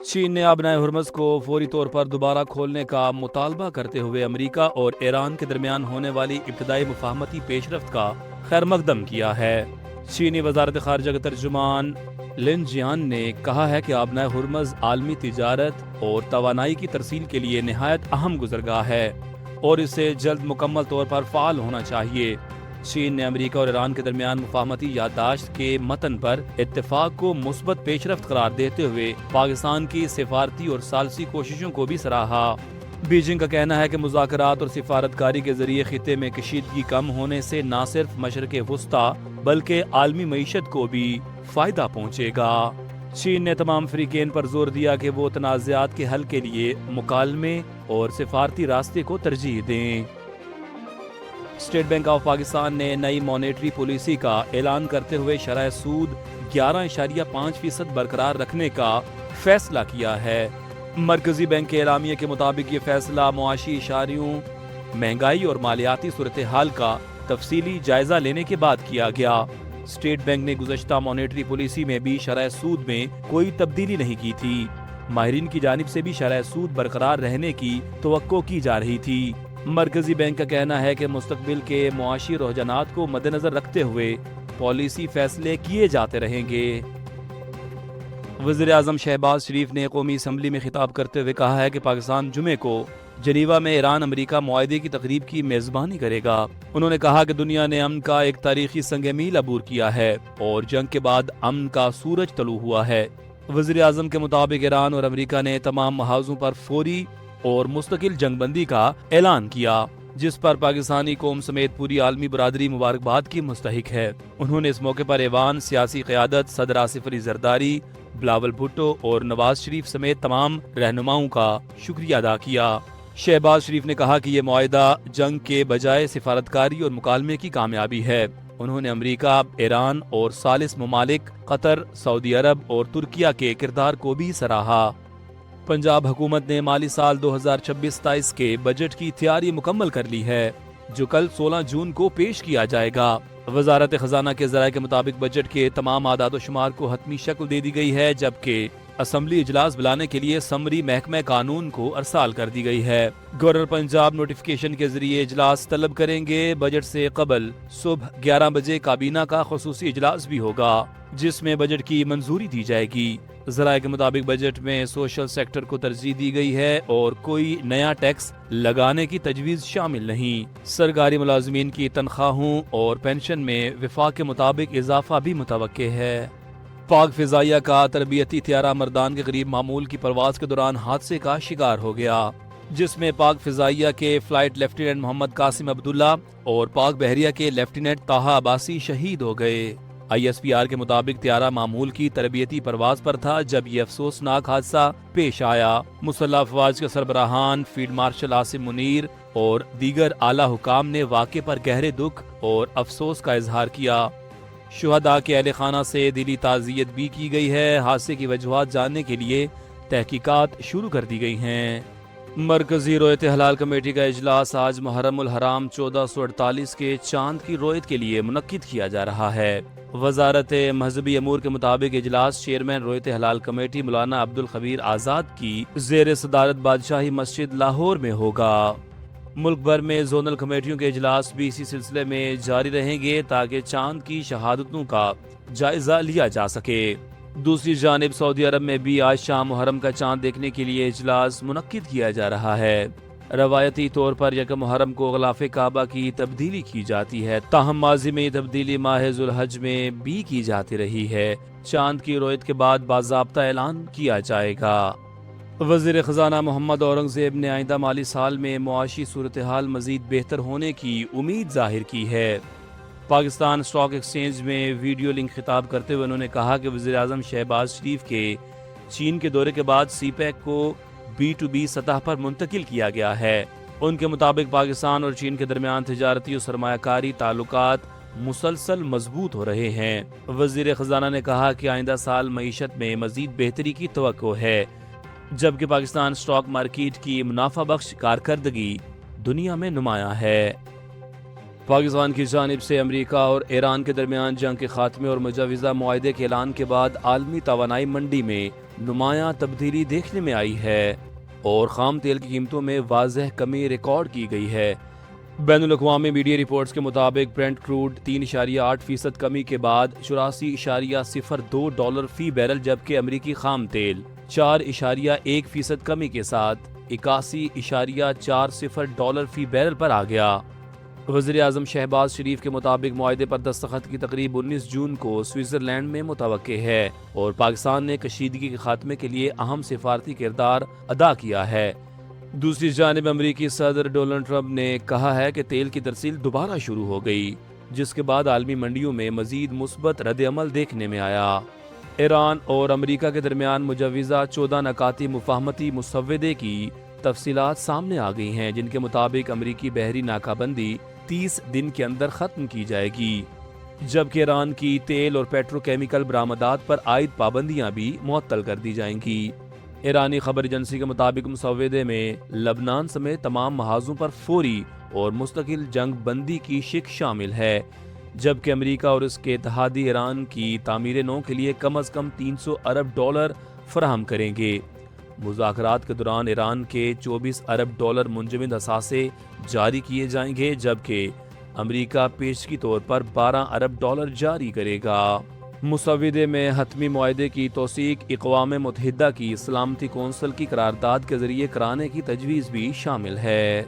چین نے آبنائے ہرمز کو فوری طور پر دوبارہ کھولنے کا مطالبہ کرتے ہوئے امریکا اور ایران کے درمیان ہونے والی ابتدائی مفاہمتی پیش رفت کا خیر مقدم کیا ہے۔ چینی وزارت خارجہ کے ترجمان لن جیان نے کہا ہے کہ آبنائے ہرمز عالمی تجارت اور توانائی کی ترسیل کے لیے نہایت اہم گزرگاہ ہے اور اسے جلد مکمل طور پر فعال ہونا چاہیے۔ چین نے امریکہ اور ایران کے درمیان مفاہمتی یادداشت کے متن پر اتفاق کو مثبت پیش رفت قرار دیتے ہوئے پاکستان کی سفارتی اور ثالثی کوششوں کو بھی سراہا۔ بیجنگ کا کہنا ہے کہ مذاکرات اور سفارتکاری کے ذریعے خطے میں کشیدگی کم ہونے سے نہ صرف مشرق وسطی بلکہ عالمی معیشت کو بھی فائدہ پہنچے گا۔ چین نے تمام فریقین پر زور دیا کہ وہ تنازعات کے حل کے لیے مکالمے اور سفارتی راستے کو ترجیح دیں۔ اسٹیٹ بینک آف پاکستان نے نئی مانیٹری پالیسی کا اعلان کرتے ہوئے شرح سود 11.5% برقرار رکھنے کا فیصلہ کیا ہے۔ مرکزی بینک کے اعلامیے کے مطابق یہ فیصلہ معاشی اشاریوں، مہنگائی اور مالیاتی صورتحال کا تفصیلی جائزہ لینے کے بعد کیا گیا۔ اسٹیٹ بینک نے گزشتہ مانیٹری پالیسی میں بھی شرح سود میں کوئی تبدیلی نہیں کی تھی۔ ماہرین کی جانب سے بھی شرح سود برقرار رہنے کی توقع کی جا رہی تھی۔ مرکزی بینک کا کہنا ہے کہ مستقبل کے معاشی رجحانات کو مد نظر رکھتے ہوئے پالیسی فیصلے کیے جاتے رہیں گے۔ وزیر اعظم شہباز شریف نے قومی اسمبلی میں خطاب کرتے ہوئے کہا ہے کہ پاکستان جمعے کو جنیوا میں ایران امریکہ معاہدے کی تقریب کی میزبانی کرے گا۔ انہوں نے کہا کہ دنیا نے امن کا ایک تاریخی سنگ میل عبور کیا ہے اور جنگ کے بعد امن کا سورج طلوع ہوا ہے۔ وزیر اعظم کے مطابق ایران اور امریکہ نے تمام محاذوں پر فوری اور مستقل جنگ بندی کا اعلان کیا، جس پر پاکستانی قوم سمیت پوری عالمی برادری مبارکباد کی مستحق ہے۔ انہوں نے اس موقع پر ایوان، سیاسی قیادت، صدر آصف علی زرداری، بلاول بھٹو اور نواز شریف سمیت تمام رہنماؤں کا شکریہ ادا کیا۔ شہباز شریف نے کہا کہ یہ معاہدہ جنگ کے بجائے سفارتکاری اور مکالمے کی کامیابی ہے۔ انہوں نے امریکہ، ایران اور ثالث ممالک قطر، سعودی عرب اور ترکیہ کے کردار کو بھی سراہا۔ پنجاب حکومت نے مالی سال 2026-27 کے بجٹ کی تیاری مکمل کر لی ہے، جو کل 16 جون کو پیش کیا جائے گا۔ وزارت خزانہ کے ذرائع کے مطابق بجٹ کے تمام اعداد و شمار کو حتمی شکل دے دی گئی ہے، جبکہ اسمبلی اجلاس بلانے کے لیے سمری محکمہ قانون کو ارسال کر دی گئی ہے۔ گورنر پنجاب نوٹیفیکیشن کے ذریعے اجلاس طلب کریں گے۔ بجٹ سے قبل صبح 11 بجے کابینہ کا خصوصی اجلاس بھی ہوگا، جس میں بجٹ کی منظوری دی جائے گی۔ ذرائع کے مطابق بجٹ میں سوشل سیکٹر کو ترجیح دی گئی ہے اور کوئی نیا ٹیکس لگانے کی تجویز شامل نہیں۔ سرکاری ملازمین کی تنخواہوں اور پینشن میں وفاق کے مطابق اضافہ بھی متوقع ہے۔ پاک فضائیہ کا تربیتی طیارہ مردان کے قریب معمول کی پرواز کے دوران حادثے کا شکار ہو گیا، جس میں پاک فضائیہ کے فلائٹ لیفٹیننٹ محمد قاسم عبداللہ اور پاک بحریہ کے لیفٹیننٹ طاہا عباسی شہید ہو گئے۔ ISPR کے مطابق طیارہ معمول کی تربیتی پرواز پر تھا جب یہ افسوسناک حادثہ پیش آیا۔ مسلح افواج کے سربراہان فیلڈ مارشل عاصم منیر اور دیگر اعلیٰ حکام نے واقعے پر گہرے دکھ اور افسوس کا اظہار کیا۔ شہداء کے اہل خانہ سے دلی تعزیت بھی کی گئی ہے۔ حادثے کی وجوہات جاننے کے لیے تحقیقات شروع کر دی گئی ہیں۔ مرکزی رویت ہلال کمیٹی کا اجلاس آج محرم الحرام 1448 کے چاند کی رویت کے لیے منعقد کیا جا رہا ہے۔ وزارت مذہبی امور کے مطابق اجلاس چیئرمین رویت ہلال کمیٹی مولانا عبدالخبیر آزاد کی زیر صدارت بادشاہی مسجد لاہور میں ہوگا۔ ملک بھر میں زونل کمیٹیوں کے اجلاس بھی اسی سلسلے میں جاری رہیں گے تاکہ چاند کی شہادتوں کا جائزہ لیا جا سکے۔ دوسری جانب سعودی عرب میں بھی آج شام محرم کا چاند دیکھنے کے لیے اجلاس منعقد کیا جا رہا ہے۔ روایتی طور پر یکم محرم کو غلاف کعبہ کی تبدیلی کی جاتی ہے، تاہم ماضی میں یہ تبدیلی ماہ ذوالحج میں بھی کی جاتی رہی ہے۔ چاند کی رویت کے بعد باضابطہ اعلان کیا جائے گا۔ وزیر خزانہ محمد اورنگزیب نے آئندہ مالی سال میں معاشی صورتحال مزید بہتر ہونے کی امید ظاہر کی ہے۔ پاکستان اسٹاک ایکسچینج میں ویڈیو لنک خطاب کرتے ہوئے انہوں نے کہا کہ وزیر اعظم شہباز شریف کے چین کے دورے کے بعد سی پیک کو B2B سطح پر منتقل کیا گیا ہے۔ ان کے مطابق پاکستان اور چین کے درمیان تجارتی اور سرمایہ کاری تعلقات مسلسل مضبوط ہو رہے ہیں۔ وزیر خزانہ نے کہا کہ آئندہ سال معیشت میں مزید بہتری کی توقع ہے، جبکہ پاکستان اسٹاک مارکیٹ کی منافع بخش کارکردگی دنیا میں نمایاں ہے۔ پاکستان کی جانب سے امریکہ اور ایران کے درمیان جنگ کے خاتمے اور مجوزہ معاہدے کے اعلان کے بعد عالمی توانائی منڈی میں نمایاں تبدیلی دیکھنے میں آئی ہے اور خام تیل کی قیمتوں میں واضح کمی ریکارڈ کی گئی ہے۔ بین الاقوامی میڈیا رپورٹس کے مطابق برنٹ کروڈ 3.8% کمی کے بعد $84.02 فی بیرل، جبکہ امریکی خام تیل 4.1% کمی کے ساتھ $81.40 فی بیرل پر آ گیا۔ وزیر اعظم شہباز شریف کے مطابق معاہدے پر دستخط کی تقریب 19 جون کو سوئٹزرلینڈ میں متوقع ہے اور پاکستان نے کشیدگی کے خاتمے کے لیے اہم سفارتی کردار ادا کیا ہے۔ دوسری جانب امریکی صدر ڈونلڈ ٹرمپ نے کہا ہے کہ تیل کی ترسیل دوبارہ شروع ہو گئی، جس کے بعد عالمی منڈیوں میں مزید مثبت رد عمل دیکھنے میں آیا۔ ایران اور امریکہ کے درمیان مجوزہ 14 نکاتی مفاہمتی مسودے کی تفصیلات سامنے آ گئی ہیں، جن کے مطابق امریکی بحری ناکہ بندی 30 دن کے اندر ختم کی جائے گی، جبکہ ایران کی تیل اور پیٹرو کیمیکل برآمدات پر عائد پابندیاں بھی معطل کر دی جائیں گی۔ ایرانی خبر ایجنسی کے مطابق مسودے میں لبنان سمیت تمام محاذوں پر فوری اور مستقل جنگ بندی کی شق شامل ہے، جبکہ امریکہ اور اس کے اتحادی ایران کی تعمیر نو کے لیے کم از کم $300 ارب فراہم کریں گے۔ مذاکرات کے دوران ایران کے $24 ارب منجمد اثاثے جاری کیے جائیں گے، جبکہ امریکہ پیشگی طور پر $12 ارب جاری کرے گا۔ مسودے میں حتمی معاہدے کی توثیق اقوام متحدہ کی سلامتی کونسل کی قرارداد کے ذریعے کرانے کی تجویز بھی شامل ہے۔